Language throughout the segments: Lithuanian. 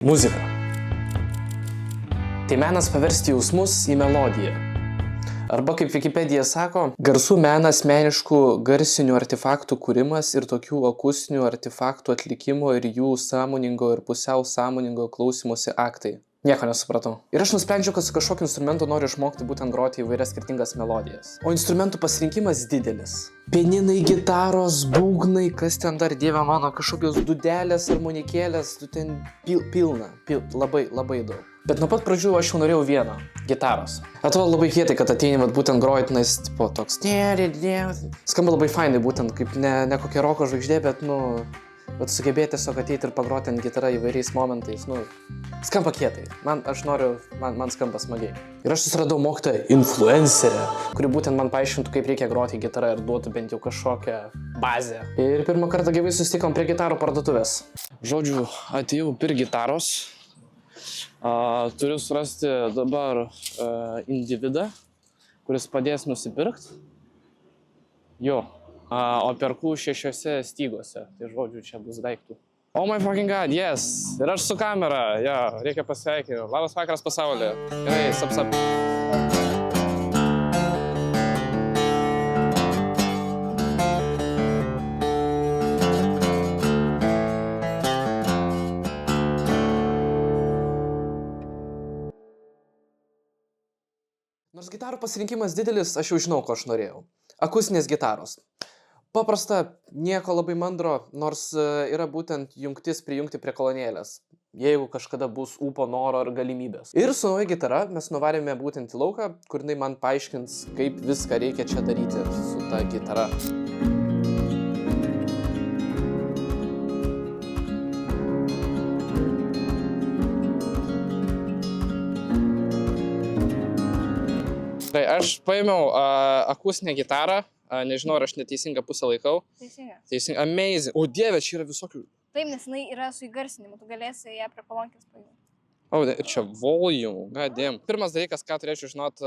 Muzika. Tai menas paversti jausmus į melodiją. Arba kaip Wikipedija sako, garsų menas meniškų garsinių artefaktų kūrimas ir tokių akustinių artefaktų atlikimo ir jų sąmoningo ir pusiau sąmoningo klausymosi aktai. Nieko nesupratau. Ir aš nusprendžiau, kad su kažkokiu instrumentu noriu išmokti būtent groti įvairias skirtingas melodijas. O instrumentų pasirinkimas didelis. Pianinai, gitaros, būgnai, kas ten dar, dieve mano, kažkokios dūdelės, armonikėlės, tu ten pilna, labai daug. Bet nuo pat pradžių aš jau norėjau vieną – gitaros. Atrodo labai kietai, kad ateini, būtent groji tenais, tipo toks, skamba labai fainai, būtent kaip ne kokia roko žvaigždė, bet, sugebėti tiesiog ateiti ir pagroti ant gitarą įvairiais momentais, skamba kietai. Man skamba smagiai. Ir aš susiradau mokytoją influencerę, kuri būtent man paaiškintų, kaip reikia groti gitarą ir duotų bent jau kažkokią bazę. Ir pirmą kartą gyvai susitikom prie gitarų parduotuvės. Žodžiu, atėjau pirkti gitaros. Turiu surasti dabar individą, kuris padės nusipirkti. Jo. O perku 6 stygose. Tai žodžiu, čia bus daiktų. Oh my fucking god, yes! Ir aš su kamera. Jo, reikia pasveikinti. Labas vakaras pasaulyje. Gerai, sap. Nors gitarų pasirinkimas didelis, aš jau žinau, ko aš norėjau. Akustinės gitaros. Paprasta, nieko labai mandro, nors yra būtent jungtis prijungti prie kolonėlės, jeigu kažkada bus ūpo, noro ar galimybės. Ir su nauja gitara mes nuvarėme būtent į lauką, kur jinai man paaiškins, kaip viską reikia čia daryti su ta gitara. Tai aš paėmiau akustinę gitarą. Nežinau, ar aš neteisingą pusę laikau. Teisinga. Amazing. O dieve, čia yra visokių. Taip, nes jinai yra su įgarsinimu, tu galėsi ją prie kolonkės paimti. O, ir čia volume, god damn. Pirmas dalykas, ką turėčiau žinot,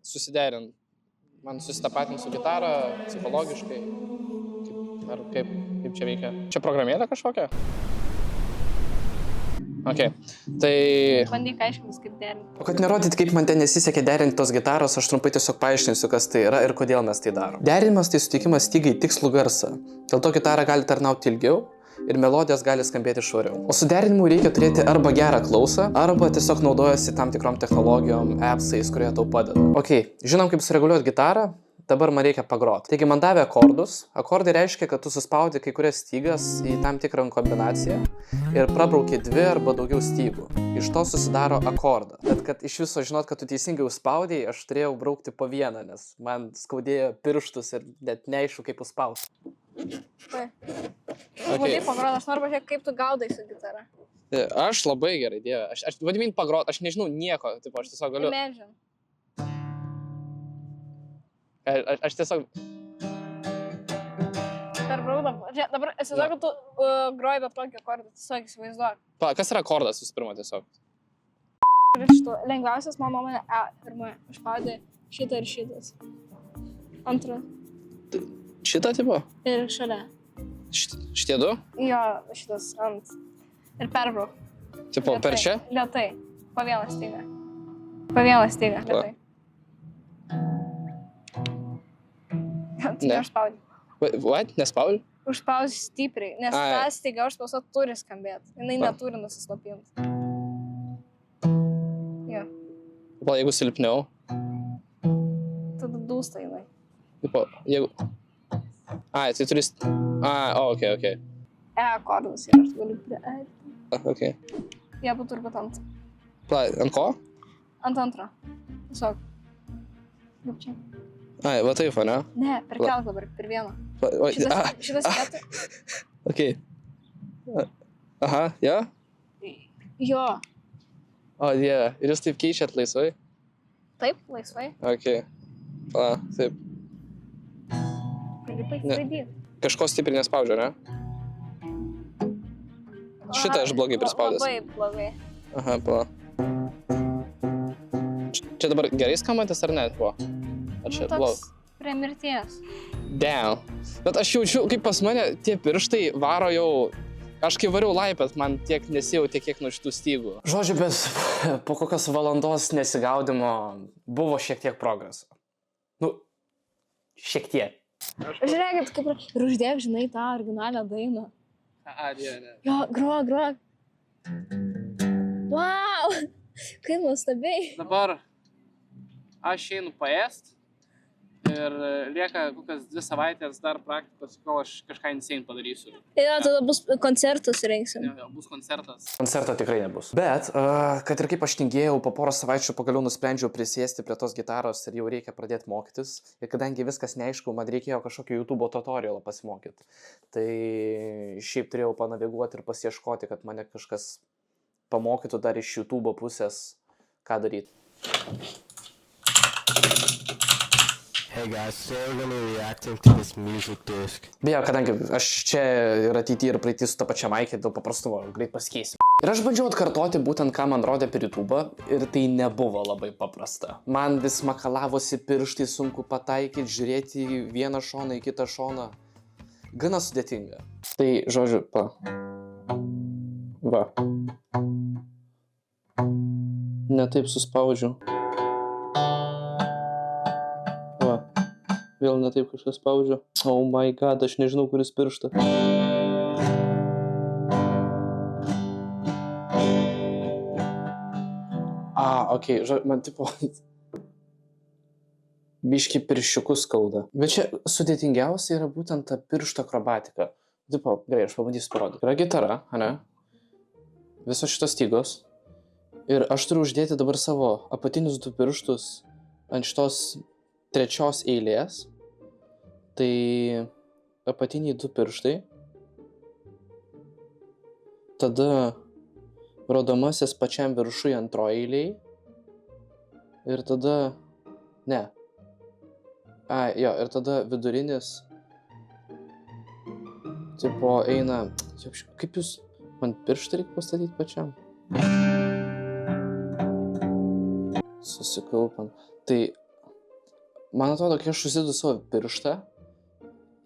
susiderint. Man susitapatinti su gitara, psichologiškai. Ar kaip čia veikia? Čia programėlė kažkokia? Ok, tai... Bandyk aiškintis, kaip derinti. O kad nerodyt, kaip man ten nesisekė derinti tos gitaros, aš trumpai tiesiog paaiškinsiu, kas tai yra ir kodėl mes tai darom. Derinimas tai suteikimas stygai tikslų garsą. Dėl to gitara gali tarnauti ilgiau ir melodijos gali skambėti švariau. O su derinimu reikia turėti arba gerą klausą, arba tiesiog naudojasi tam tikrom technologijom, appsais, kurie tau padeda. Ok, žinom, kaip sureguliuoti gitarą. Dabar man reikia pagroti. Taigi man davė akordus. Akordai reiškia, kad tu suspaudi kai kurias stygas į tam tikrą kombinaciją ir prabrauki 2 arba daugiau stygų. Iš to susidaro akordą. Bet kad iš viso žinot, kad tu teisingai užspaudėjai, aš turėjau braukti po vieną, nes man skaudėjo pirštus ir net neaišku, kaip užspausti. Vadai pagrot, aš noriu pažiūrėti, kaip tu gaudai su gitara. Aš labai gerai, dieve. Vadimint pagrot, aš nežinau nieko. Tipo, aš tiesiog galiu... Imagine. Aš tiesiog... Perbraudam. Dabar įsivaizduok, kad tu groji bet kokį akordą. Tiesiog įsivaizduok. Kas yra akordas visų pirma tiesiog? Lengviausias, mano nuomonė, pirma. Užspaudė šitą ir šitas. Antrą. Šitą tipo? Ir šalia. Šitie du? Jo, šitas ant. Ir perbrauk. Tipo, per čia? Lėtai. Po vieną stygą. Lėtai. Neužspaudži. What? Nespaudži? Užspaudži stipriai, nes ta styga užspausta turi skambėti. Jinai neturi nusislopinti. Jo. Tipo, jeigu silpniau? Tada dūsta jinai. Tipo, jeigu... tai turi... ok. Akordas yra, aš galiu prie E. Ok. Jie turi būt ant. Ant ko? Ant antro. Tiesiog. Kaip čia. Va taip, ne? Ne, per kelk dabar, per vieną. Šitas vietą. Ok. Aha, jo? Jo. O, dieve. Ir jūs taip keičiat laisvai? Taip, laisvai. Ok. Taip. Gali paisvaidyti. Kažko stipriai nespaudžia, ne? Šitą aš blogai prispaudęs. Labai blogai. Aha, Čia dabar gerai skambantis ar ne? Ar čia blogai? Toks prie mirties. Damn. Bet aš jaučiu, kaip pas mane tie pirštai varo jau Aš kai variau laipės, man tiek nesijautė kiek nuo šitų stygų. Žodžiu, bet po kokios valandos nesigaudimo buvo šiek tiek progreso. Nu, šiek tiek. Žiūrėkit, kaip ir uždėk, žinai, tą originalią dainą. Ne. Jo, grok. Wow, kaip nuostabiai. Dabar aš einu paėst ir lieka kokias 2 savaitės dar praktikos, kol aš kažką insane padarysiu. Jo, tada bus koncertas rengsim. Jo, bus koncertas. Koncerto tikrai nebus. Bet, kad ir kaip aš tingėjau, po poros savaičių pagaliau nusprendžiau prisėsti prie tos gitaros ir jau reikia pradėti mokytis. Ir kadangi viskas neaišku, man reikėjo kažkokio YouTube tutorialo pasimokyti. Tai šiaip turėjau panaviguoti ir pasieškoti, kad mane kažkas pamokytų dar iš YouTube pusės, ką daryti. Hey guys, today we're going to be reacting to this music disc. Beje, kadangi aš čia ir ateity ir praeity su ta pačia maikė, dėl paprastumo greit pasikeisiu. Ir aš bandžiau atkartoti būtent, ką man rodė per YouTube ir tai nebuvo labai paprasta. Man vis makalavosi pirštai, sunku pataikyti, žiūrėti į vieną šoną, į kitą šoną. Gana sudėtinga. Tai, žodžiu, Va. Ne taip suspaudžiu. Vėl ne taip kažkas spaudžia. Oh my god, aš nežinau, kuris piršta. Okei, man tipo... biški pirščiukus skauda. Bet čia sudėtingiausia yra būtent ta piršto akrobatika. Tipo, gerai, aš pabandysiu parodyti. Yra gitara, ane? Visos šitos stygos. Ir aš turiu uždėti dabar savo apatinius 2 pirštus ant šitos 3 eilės, tai apatiniai 2 pirštai, tada rodomasis pačiam viršui 2 eiliai ir tada, ir tada vidurinis, tipo eina, kaip jūs, man pirštą reikia pastatyti pačiam? Susikaupiam, tai man atrodo, kai aš užsidedu savo pirštą,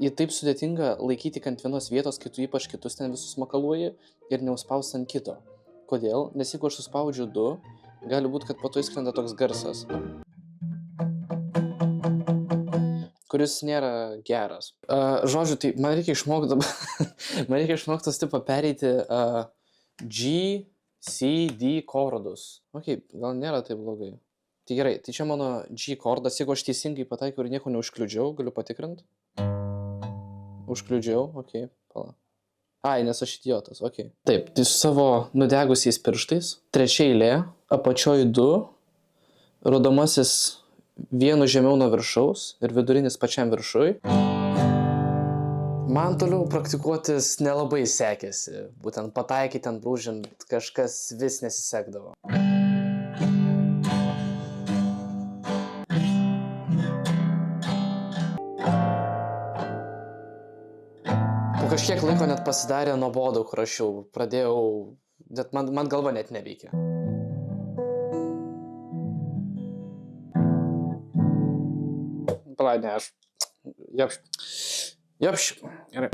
jį taip sudėtinga laikyti ant vienos vietos, kai tu ypač kitus ten visus makaluoji ir neužspausti ant kito. Kodėl? Nes jeigu aš suspaudžiu 2, gali būti, kad po to įskrenda toks garsas, kuris nėra geras. Žodžiu, tai man reikia išmokti dabar, man reikia išmokti tas tipo pereiti G, C, D chordus. Okei, gal nėra taip blogai. Tai gerai, tai čia mano G chordas, jeigu aš teisingai pataikiau ir nieko neužkliudžiau, galiu patikrinti. Užkliudžiau, okei, pala. Nes aš idiotas, okei. Taip, tai su savo nudegusiais pirštais, 3 eilė, apačioj 2, rodomasis 1 žemiau nuo viršaus ir vidurinis pačiam viršui. Man toliau praktikuotis nelabai sekėsi, būtent pataikyti ant brūžint kažkas vis nesisekdavo. Po kažkiek laiko net pasidarė nuobodu, kur aš jau pradėjau, net man galva net neveikia. Pala, ne, aš... Japš. Gerai.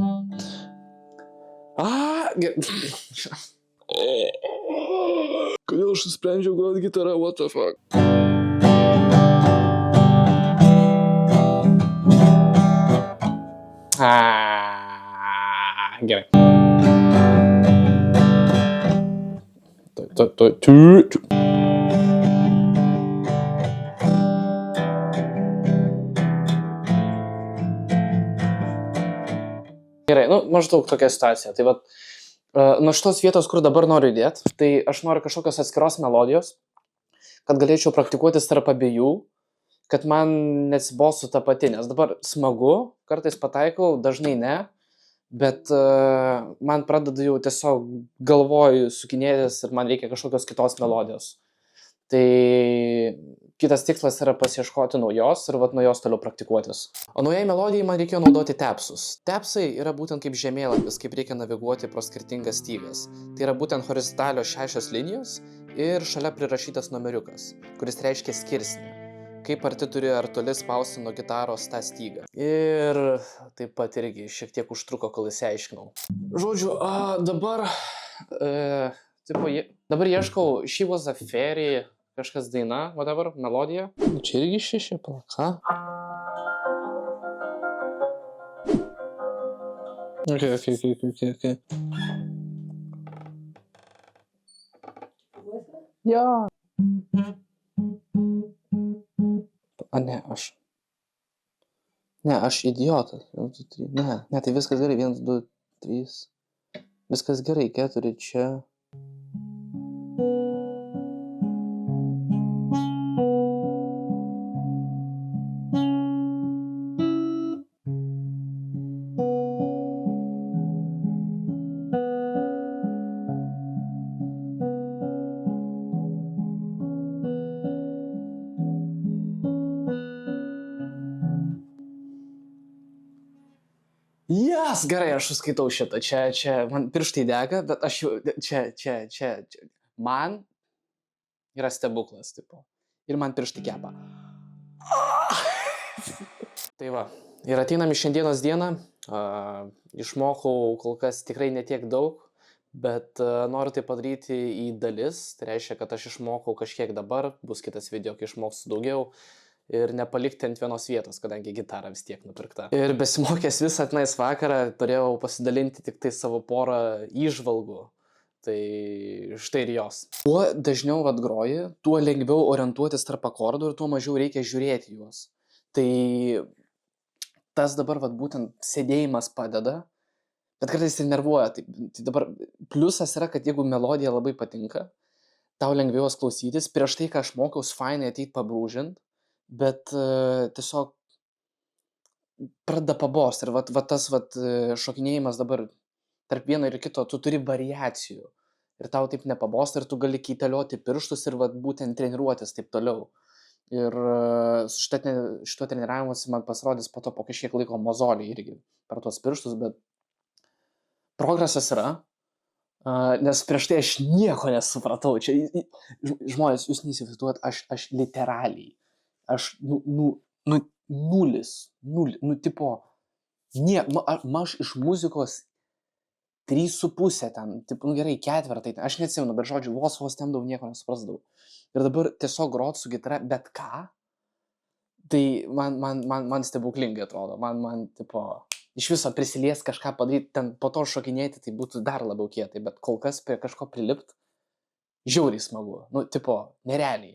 Kodėl aš nusprendžiau groti gitarą, what the fuck? Gerai. Gerai, maždaug tokia situacija. Tai vat, nuo šitos vietos, kur dabar noriu įdėti, tai aš noriu kažkokios atskiros melodijos, kad galėčiau praktikuotis tarp abiejų, kad man neatsibostų ta pati, nes dabar smagu, kartais pataikau, dažnai ne, bet man pradeda jau tiesiog galvoj sukinėtis ir man reikia kažkokios kitos melodijos. Tai kitas tikslas yra pasieškoti naujos ir nuo jos toliau praktikuotis. O naujai melodijai man reikėjo naudoti tepsus. Tepsai yra būtent kaip žemėlapis, kaip reikia naviguoti pro skirtingas stygas. Tai yra būtent horizontalios 6 linijos ir šalia prirašytas numeriukas, kuris reiškia skirsnį. kaip arti turi ar toli spausti nuo gitaros tą stygą. Ir taip pat irgi šiek tiek užtruko, kol įsiaiškinau. Žodžiu, dabar dabar ieškau She Was a Fairy, kažkas daina, whatever, melodija. Čia irgi 6, ką? Okay. Jo. Ne, aš idiotas. 1, 2, 3. Ne, tai viskas gerai. 1, 2, 3. Viskas gerai, 4 čia. Jas, gerai, aš suskaitau šitą. Čia, man pirštai dega, bet aš jau, čia. Man yra stebuklas, tipo. Ir man pirštai kepa. Tai va, ir ateinam į šiandienos dieną. Išmokau kol kas tikrai netiek daug, bet noriu tai padaryti į dalis. Tai reiškia, kad aš išmokau kažkiek dabar, bus kitas video, kai išmoksiu daugiau. Ir nepalikti ant vienos vietos, kadangi gitara vis tiek nupirkta. Ir besimokęs visą tenais vakarą turėjau pasidalinti tik tai savo porą įžvalgų. Tai štai ir jos. Kuo dažniau groji, tuo lengviau orientuotis tarp akordų ir tuo mažiau reikia žiūrėti juos. Tai tas dabar būtent sėdėjimas padeda, bet kartais ir nervuoja. Tai dabar pliusas yra, kad jeigu melodija labai patinka, tau lengviau jos klausytis. Prieš tai, ką aš mokiausi, fainai ateit pabrūžint, bet tiesiog pradeda pabost. Ir tas šokinėjimas dabar tarp vieno ir kito, tu turi variacijų. Ir tau taip nepabosta ir tu gali keitelioti pirštus ir būtent treniruotis taip toliau. Ir su šituo treniravimuose man pasirodys po to po kažkiek laiko mozoliai irgi per tuos pirštus, bet progresas yra, nes prieš tai aš nieko nesupratau. Čia, žmonės, jūs neįsivaizduojat, aš literaliai. Aš, nulis, tipo, aš iš muzikos 3,5 ten, tipo, gerai, 4, aš neatsimenu, bet žodžiu, vos temdavau, nieko nesuprasdavau. Ir dabar tiesiog grot su gitara, bet ką, tai man stebuklingai atrodo, man, tipo, iš viso prisilies kažką padaryti, ten po to šokinėti, tai būtų dar labiau kietai, bet kol kas prie kažko prilipt, žiauriai smagu, tipo, nerealiai.